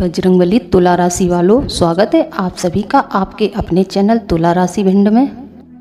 बजरंगबली तुला राशि वालों, स्वागत है आप सभी का आपके अपने चैनल तुला राशि भिंड में।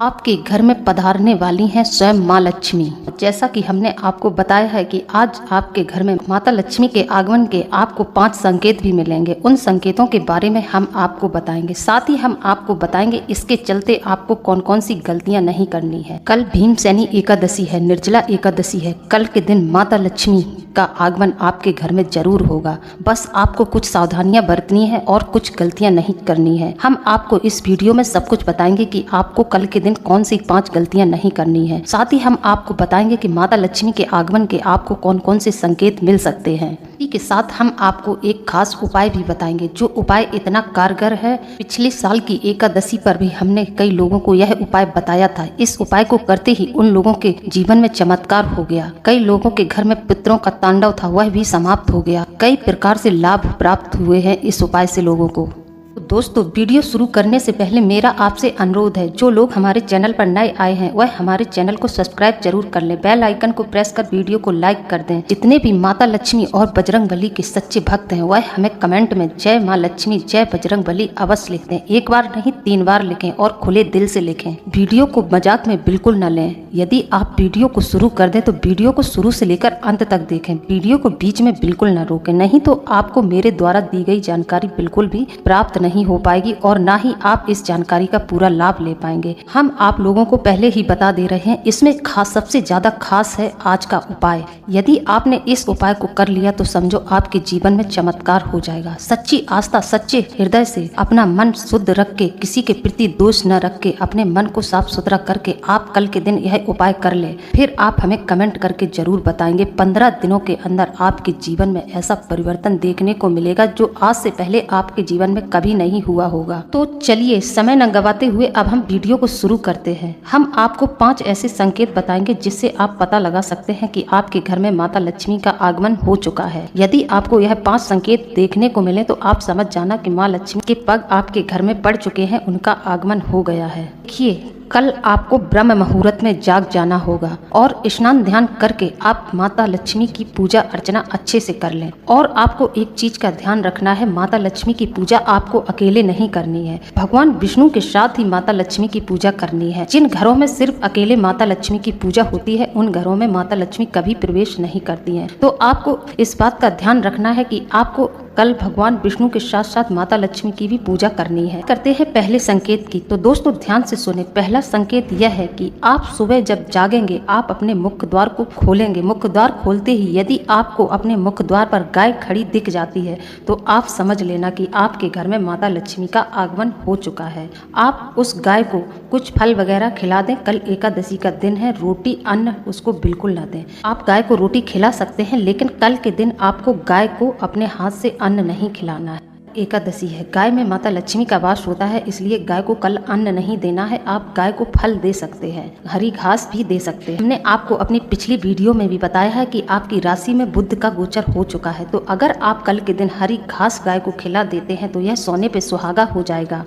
आपके घर में पधारने वाली हैं स्वयं माँ लक्ष्मी। जैसा कि हमने आपको बताया है कि आज आपके घर में माता लक्ष्मी के आगमन के आपको 5 संकेत भी मिलेंगे। उन संकेतों के बारे में हम आपको बताएंगे, साथ ही हम आपको बताएंगे इसके चलते आपको कौन कौन सी गलतियां नहीं करनी है। कल भीमसेनी एकादशी है, निर्जला एकादशी है। कल के दिन माता लक्ष्मी का आगमन आपके घर में जरूर होगा। बस आपको कुछ सावधानियां बरतनी है और कुछ गलतियां नहीं करनी है। हम आपको इस वीडियो में सब कुछ बताएंगे कि आपको कल के दिन कौन सी 5 गलतियां नहीं करनी है। साथ ही हम आपको बताएंगे कि माता लक्ष्मी के आगमन के आपको कौन कौन से संकेत मिल सकते हैं। इसी के साथ हम आपको एक खास उपाय भी बताएंगे, जो उपाय इतना कारगर है। पिछले साल की एकादशी पर भी हमने कई लोगों को यह उपाय बताया था। इस उपाय को करते ही उन लोगों के जीवन में चमत्कार हो गया। कई लोगों के घर में पितरों का तांडव था, वह भी समाप्त हो गया। कई प्रकार से लाभ प्राप्त हुए हैं इस उपाय से लोगों को। तो दोस्तों, वीडियो शुरू करने से पहले मेरा आपसे अनुरोध है, जो लोग हमारे चैनल पर नए आए हैं वह हमारे चैनल को सब्सक्राइब जरूर कर लें, बेल आइकन को प्रेस कर वीडियो को लाइक कर दें। जितने भी माता लक्ष्मी और बजरंगबली के सच्चे भक्त हैं वह हमें कमेंट में जय माँ लक्ष्मी जय बजरंगबली अवश्य लिख दें। एक बार नहीं 3 बार लिखें और खुले दिल से लिखें। वीडियो को मजाक में बिल्कुल न लें। यदि आप वीडियो को शुरू कर दें तो वीडियो को शुरू से लेकर अंत तक देखें। वीडियो को बीच में बिल्कुल न रोकें, नहीं तो आपको मेरे द्वारा दी गई जानकारी बिल्कुल भी प्राप्त नहीं हो पाएगी और ना ही आप इस जानकारी का पूरा लाभ ले पाएंगे। हम आप लोगों को पहले ही बता दे रहे हैं, इसमें खास सबसे ज्यादा खास है आज का उपाय। यदि आपने इस उपाय को कर लिया तो समझो आपके जीवन में चमत्कार हो जाएगा। सच्ची आस्था, सच्चे हृदय से अपना मन शुद्ध रख के, किसी के प्रति दोष न रख के, अपने मन को साफ सुथरा करके आप कल के दिन यह उपाय कर ले। फिर आप हमें कमेंट करके जरूर बताएंगे। 15 दिनों के अंदर आपके जीवन में ऐसा परिवर्तन देखने को मिलेगा जो आज से पहले आपके जीवन में कभी नहीं हुआ होगा। तो चलिए समय न गवाते हुए अब हम वीडियो को शुरू करते हैं। हम आपको 5 ऐसे संकेत बताएंगे जिससे आप पता लगा सकते हैं कि आपके घर में माता लक्ष्मी का आगमन हो चुका है। यदि आपको यह 5 संकेत देखने को मिले तो आप समझ जाना कि माँ लक्ष्मी के पग आपके घर में पड़ चुके हैं, उनका आगमन हो गया है। देखिए, कल आपको ब्रह्म मुहूर्त में जाग जाना होगा और स्नान ध्यान करके आप माता लक्ष्मी की पूजा अर्चना अच्छे से कर लें। और आपको एक चीज का ध्यान रखना है, माता लक्ष्मी की पूजा आपको अकेले नहीं करनी है, भगवान विष्णु के साथ ही माता लक्ष्मी की पूजा करनी है। जिन घरों में सिर्फ अकेले माता लक्ष्मी की पूजा होती है उन घरों में माता लक्ष्मी कभी प्रवेश नहीं करती है। तो आपको इस बात का ध्यान रखना है कि आपको कल भगवान विष्णु के साथ साथ माता लक्ष्मी की भी पूजा करनी है। करते हैं पहले संकेत की। तो दोस्तों ध्यान से सुने। पहला संकेत यह है कि आप सुबह जब जागेंगे आप अपने मुख्य द्वार को खोलेंगे। मुख्य द्वार खोलते ही यदि आपको अपने मुख्य द्वार पर गाय खड़ी दिख जाती है तो आप समझ लेना कि आपके घर में माता लक्ष्मी का आगमन हो चुका है। आप उस गाय को कुछ फल वगैरह खिला दें। कल एकादशी का दिन है, रोटी अन्न उसको बिल्कुल ना दें। आप गाय को रोटी खिला सकते हैं, लेकिन कल के दिन आपको गाय को अपने हाथ से अन्न नहीं खिलाना है। एकादशी है, गाय में माता लक्ष्मी का वास होता है, इसलिए गाय को कल अन्न नहीं देना है। आप गाय को फल दे सकते हैं, हरी घास भी दे सकते हैं। हमने आपको अपनी पिछली वीडियो में भी बताया है कि आपकी राशि में बुध का गोचर हो चुका है। तो अगर आप कल के दिन हरी घास गाय को खिला देते हैं तो यह सोने पे सुहागा हो जाएगा।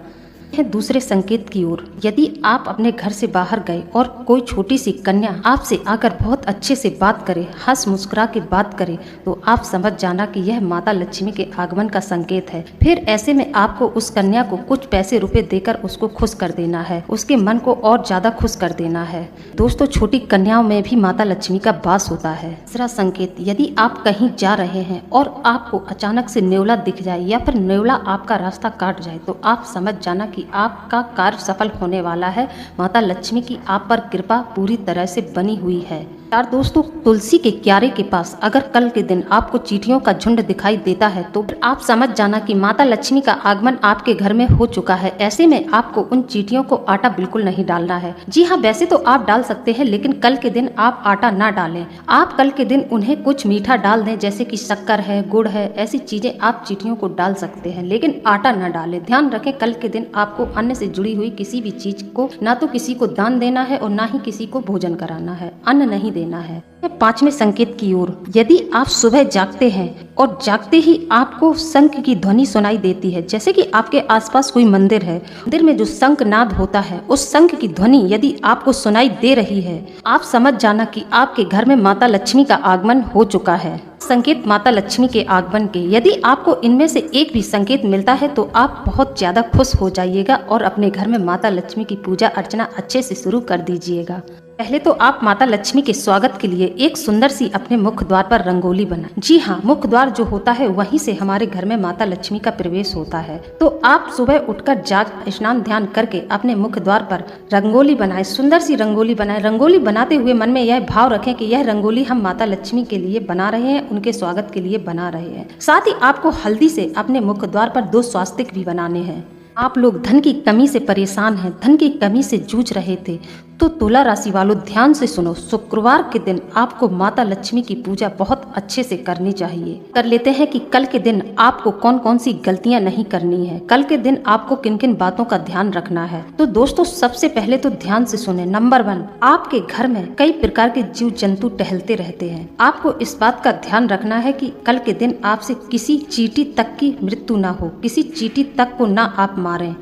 है दूसरे संकेत की ओर। यदि आप अपने घर से बाहर गए और कोई छोटी सी कन्या आपसे आकर बहुत अच्छे से बात करे, हंस मुस्कुरा के बात करे, तो आप समझ जाना कि यह माता लक्ष्मी के आगमन का संकेत है। फिर ऐसे में आपको उस कन्या को कुछ पैसे रुपए देकर उसको खुश कर देना है, उसके मन को और ज्यादा खुश कर देना है। दोस्तों, छोटी कन्याओं में भी माता लक्ष्मी का वास होता है। तीसरा संकेत, यदि आप कहीं जा रहे हैं और आपको अचानक से नेवला दिख जाए या फिर नेवला आपका रास्ता काट जाए तो आप समझ जाना कि आपका कार्य सफल होने वाला है। माता लक्ष्मी की आप पर कृपा पूरी तरह से बनी हुई है। यार दोस्तों, तुलसी के क्यारे के पास अगर कल के दिन आपको चींटियों का झुंड दिखाई देता है तो आप समझ जाना कि माता लक्ष्मी का आगमन आपके घर में हो चुका है। ऐसे में आपको उन चींटियों को आटा बिल्कुल नहीं डालना है। जी हाँ, वैसे तो आप डाल सकते हैं, लेकिन कल के दिन आप आटा ना डालें। आप कल के दिन उन्हें कुछ मीठा डाल दें, जैसे कि शक्कर है, गुड़ है, ऐसी चीजें आप चींटियों को डाल सकते हैं, लेकिन आटा ना डालें। ध्यान रखें, कल के दिन आपको अन्न से जुड़ी हुई किसी भी चीज को ना तो किसी को दान देना है और ना ही किसी को भोजन कराना है। अन्न नहीं देना देना है। 5वें संकेत की ओर, यदि आप सुबह जागते हैं और जागते ही आपको शंख की ध्वनि सुनाई देती है, जैसे कि आपके आसपास कोई मंदिर है, मंदिर में जो शंखनाद होता है, उस शंख की ध्वनि यदि आपको सुनाई दे रही है, आप समझ जाना कि आपके घर में माता लक्ष्मी का आगमन हो चुका है। संकेत माता लक्ष्मी के आगमन के, यदि आपको इनमें से एक भी संकेत मिलता है तो आप बहुत ज्यादा खुश हो जाइएगा और अपने घर में माता लक्ष्मी की पूजा अर्चना अच्छे से शुरू कर दीजिएगा। पहले तो आप माता लक्ष्मी के स्वागत के लिए एक सुंदर सी अपने मुख्य द्वार पर रंगोली बनाएं। जी हाँ, मुख्य द्वार जो होता है वहीं से हमारे घर में माता लक्ष्मी का प्रवेश होता है। तो आप सुबह उठकर जाग स्नान ध्यान करके अपने मुख्य द्वार पर रंगोली बनाएं, सुंदर सी रंगोली बनाएं। रंगोली बनाते हुए मन में यह भाव रखें कि यह रंगोली हम माता लक्ष्मी के लिए बना रहे हैं, उनके स्वागत के लिए बना रहे हैं। साथ ही आपको हल्दी से अपने मुख्य द्वार पर 2 स्वास्तिक भी बनाने हैं। आप लोग धन की कमी से परेशान हैं, धन की कमी से जूझ रहे थे, तो तुला राशि वालों ध्यान से सुनो। शुक्रवार के दिन आपको माता लक्ष्मी की पूजा बहुत अच्छे से करनी चाहिए। कर लेते हैं कि कल के दिन आपको कौन कौन सी गलतियां नहीं करनी है, कल के दिन आपको किन किन बातों का ध्यान रखना है। तो दोस्तों सबसे पहले तो ध्यान से सुने। नंबर 1, आपके घर में कई प्रकार के जीव जंतु टहलते रहते हैं। आपको इस बात का ध्यान रखना है कि कल के दिन आपसे किसी चींटी तक की मृत्यु ना हो, किसी चींटी तक को ना आप मारें,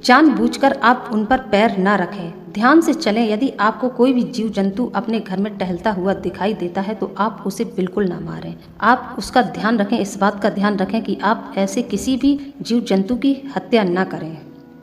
जानबूझकर आप उन पर पैर ना रखें। ध्यान से चलें। यदि आपको कोई भी जीव जंतु अपने घर में टहलता हुआ दिखाई देता है तो आप उसे बिल्कुल ना मारें। आप उसका ध्यान रखें, इस बात का ध्यान रखें कि आप ऐसे किसी भी जीव जंतु की हत्या ना करें।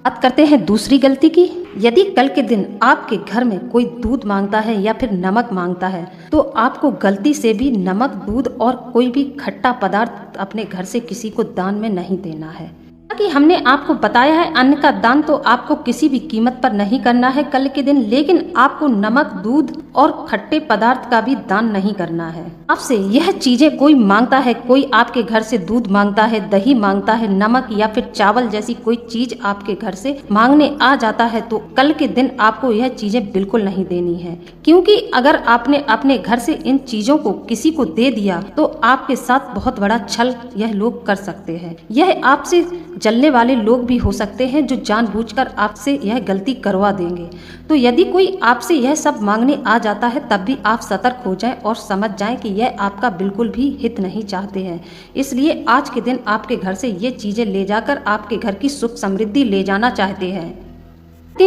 बात करते हैं दूसरी गलती की। यदि कल के दिन आपके घर में कोई दूध मांगता है या फिर नमक मांगता है तो आपको गलती से भी नमक, दूध और कोई भी खट्टा पदार्थ अपने घर से किसी को दान में नहीं देना है। कि हमने आपको बताया है अन्न का दान तो आपको किसी भी कीमत पर नहीं करना है कल के दिन, लेकिन आपको नमक, दूध और खट्टे पदार्थ का भी दान नहीं करना है। आपसे यह चीजें कोई मांगता है, कोई आपके घर से दूध मांगता है, दही मांगता है, नमक या फिर चावल जैसी कोई चीज आपके घर से मांगने आ जाता है तो कल के दिन आपको यह चीजें बिल्कुल नहीं देनी है, क्योंकि अगर आपने अपने घर से इन चीजों को किसी को दे दिया तो आपके साथ बहुत बड़ा छल यह लोग कर सकते हैं। यह आपसे जलने वाले लोग भी हो सकते हैं जो जानबूझकर आपसे यह गलती करवा देंगे। तो यदि कोई आपसे यह सब मांगने आ जाता है तब भी आप सतर्क हो जाएं और समझ जाएं कि यह आपका बिल्कुल भी हित नहीं चाहते हैं। इसलिए आज के दिन आपके घर से ये चीजें ले जाकर आपके घर की सुख समृद्धि ले जाना चाहते हैं।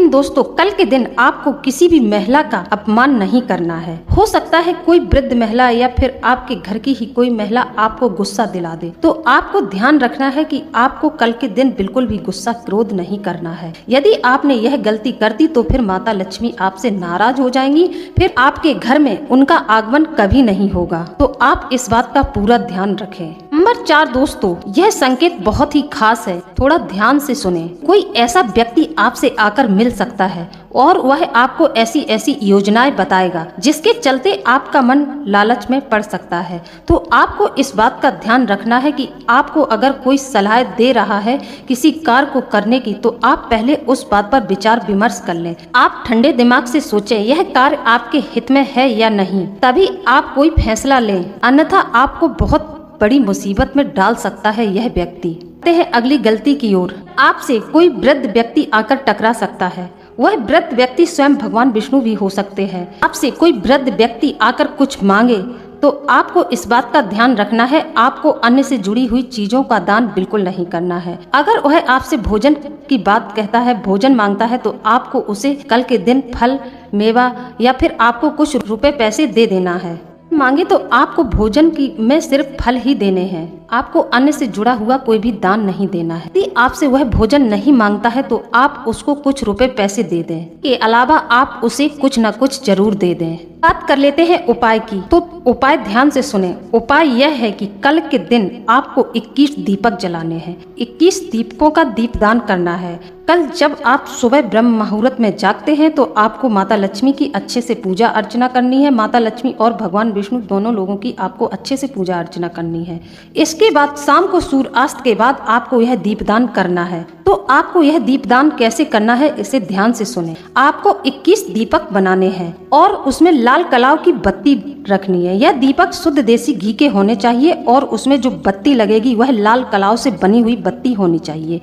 दोस्तों कल के दिन आपको किसी भी महिला का अपमान नहीं करना है। हो सकता है कोई वृद्ध महिला या फिर आपके घर की ही कोई महिला आपको गुस्सा दिला दे, तो आपको ध्यान रखना है कि आपको कल के दिन बिल्कुल भी गुस्सा क्रोध नहीं करना है। यदि आपने यह गलती कर दी तो फिर माता लक्ष्मी आपसे नाराज हो जाएंगी, फिर आपके घर में उनका आगमन कभी नहीं होगा। तो आप इस बात का पूरा ध्यान रखें। नंबर 4 दोस्तों, यह संकेत बहुत ही खास है, थोड़ा ध्यान से सुने। कोई ऐसा व्यक्ति आपसे आकर मिल सकता है और वह आपको ऐसी ऐसी योजनाएं बताएगा जिसके चलते आपका मन लालच में पड़ सकता है। तो आपको इस बात का ध्यान रखना है कि आपको अगर कोई सलाह दे रहा है किसी कार्य को करने की तो आप पहले उस बात पर विचार विमर्श कर लें। आप ठंडे दिमाग से सोचें यह कार्य आपके हित में है या नहीं, तभी आप कोई फैसला लें, अन्यथा आपको बहुत बड़ी मुसीबत में डाल सकता है यह व्यक्ति। हैं अगली गलती की ओर। आपसे कोई वृद्ध व्यक्ति आकर टकरा सकता है। वह वृद्ध व्यक्ति स्वयं भगवान विष्णु भी हो सकते हैं। आपसे कोई वृद्ध व्यक्ति आकर कुछ मांगे तो आपको इस बात का ध्यान रखना है, आपको अन्न से जुड़ी हुई चीजों का दान बिल्कुल नहीं करना है। अगर वह आपसे भोजन की बात कहता है, भोजन मांगता है, तो आपको उसे कल के दिन फल, मेवा या फिर आपको कुछ रुपए पैसे दे देना है। मांगे तो आपको भोजन की में सिर्फ फल ही देने हैं, आपको अन्न से जुड़ा हुआ कोई भी दान नहीं देना है। यदि आपसे वह भोजन नहीं मांगता है तो आप उसको कुछ रुपए पैसे दे दें, के अलावा आप उसे कुछ न कुछ जरूर दे दें। बात कर लेते हैं उपाय की। तो उपाय ध्यान से सुने। उपाय यह है कि कल के दिन आपको 21 दीपक जलाने हैं, 21 दीपकों का दीपदान करना है। कल जब आप सुबह ब्रह्म मुहूर्त में जागते हैं तो आपको माता लक्ष्मी की अच्छे से पूजा अर्चना करनी है। माता लक्ष्मी और भगवान विष्णु दोनों लोगों की आपको अच्छे से पूजा अर्चना करनी है। इसके बाद शाम को सूर्यास्त के बाद आपको यह दीपदान करना है। तो आपको यह दीपदान कैसे करना है इसे ध्यान से सुने। आपको 21 दीपक बनाने हैं और उसमें लाल कलाव की बत्ती रखनी है। यह दीपक शुद्ध देसी घी के होने चाहिए और उसमें जो बत्ती लगेगी वह लाल कलाव से बनी हुई बत्ती होनी चाहिए।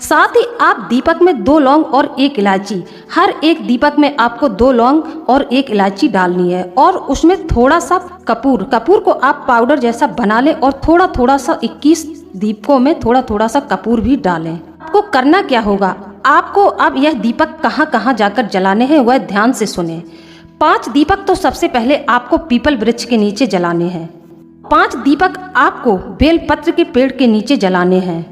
साथ ही आप दीपक में 2 लौंग और 1 इलायची, हर एक दीपक में आपको 2 लौंग और 1 इलायची डालनी है और उसमें थोड़ा सा कपूर को आप पाउडर जैसा बना लें और थोड़ा थोड़ा सा 21 दीपकों में थोड़ा थोड़ा सा कपूर भी डालें। आपको करना क्या होगा, आपको अब यह दीपक कहाँ कहाँ जाकर जलाने हैं वह ध्यान से सुने। 5 दीपक तो सबसे पहले आपको पीपल वृक्ष के नीचे जलाने हैं, 5 दीपक आपको बेलपत्र के पेड़ के नीचे जलाने हैं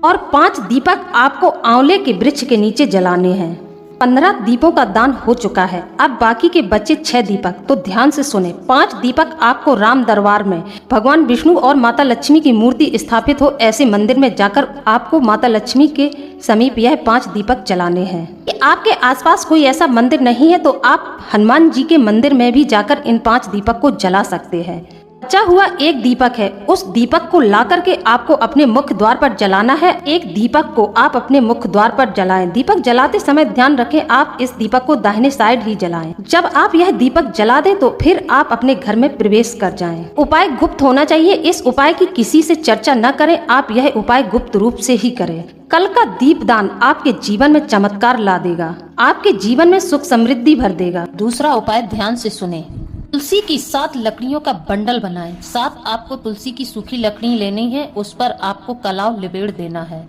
और 5 दीपक आपको आंवले के वृक्ष के नीचे जलाने हैं। 15 दीपों का दान हो चुका है, अब बाकी के बचे 6 दीपक, तो ध्यान से सुने। 5 दीपक आपको राम दरबार में भगवान विष्णु और माता लक्ष्मी की मूर्ति स्थापित हो ऐसे मंदिर में जाकर आपको माता लक्ष्मी के समीप यह 5 दीपक जलाने हैं। आपके आसपास कोई ऐसा मंदिर नहीं है तो आप हनुमान जी के मंदिर में भी जाकर इन 5 दीपक को जला सकते हैं। बचा हुआ 1 दीपक है, उस दीपक को ला करके आपको अपने मुख्य द्वार पर जलाना है। 1 दीपक को आप अपने मुख्य द्वार पर जलाएं। दीपक जलाते समय ध्यान रखें आप इस दीपक को दाहिने साइड ही जलाएं। जब आप यह दीपक जला दें तो फिर आप अपने घर में प्रवेश कर जाएं। उपाय गुप्त होना चाहिए, इस उपाय की किसी से चर्चा न करें, आप यह उपाय गुप्त रूप से ही करें। कल का दीपदान आपके जीवन में चमत्कार ला देगा, आपके जीवन में सुख समृद्धि भर देगा। दूसरा उपाय ध्यान से सुने। तुलसी की 7 लकड़ियों का बंडल बनाएं। 7 आपको तुलसी की सूखी लकड़ी लेनी है, उस पर आपको कलाव लिपेट देना है।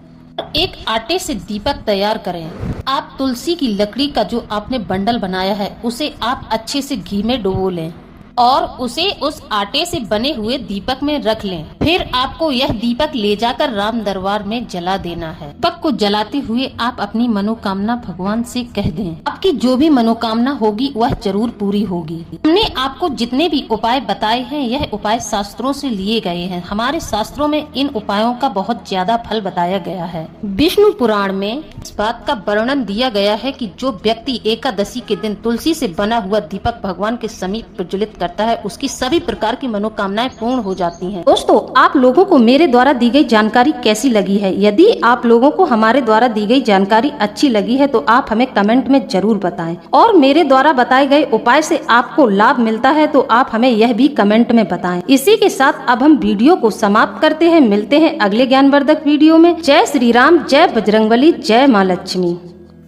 एक आटे से दीपक तैयार करें। आप तुलसी की लकड़ी का जो आपने बंडल बनाया है उसे आप अच्छे से घी में डुबो लें और उसे उस आटे से बने हुए दीपक में रख लें। फिर आपको यह दीपक ले जाकर राम दरबार में जला देना है। दीपक को जलाते हुए आप अपनी मनोकामना भगवान से कह दें। आपकी जो भी मनोकामना होगी वह जरूर पूरी होगी। हमने आपको जितने भी उपाय बताए हैं यह उपाय शास्त्रों से लिए गए हैं। हमारे शास्त्रों में इन उपायों का बहुत ज्यादा फल बताया गया है। विष्णु पुराण में इस बात का वर्णन दिया गया है कि जो व्यक्ति एकादशी के दिन तुलसी से बना हुआ दीपक भगवान के समीप प्रज्वलित करता है उसकी सभी प्रकार की मनोकामनाएं पूर्ण हो जाती हैं। दोस्तों, आप लोगों को मेरे द्वारा दी गई जानकारी कैसी लगी है? यदि आप लोगों को हमारे द्वारा दी गई जानकारी अच्छी लगी है तो आप हमें कमेंट में जरूर बताएं और मेरे द्वारा बताए गए उपाय से आपको लाभ मिलता है तो आप हमें यह भी कमेंट में बताएं। इसी के साथ अब हम वीडियो को समाप्त करते हैं। मिलते हैं अगले ज्ञानवर्धक वीडियो में। जय श्री राम, जय बजरंगबली, जय माँ लक्ष्मी।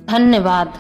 धन्यवाद।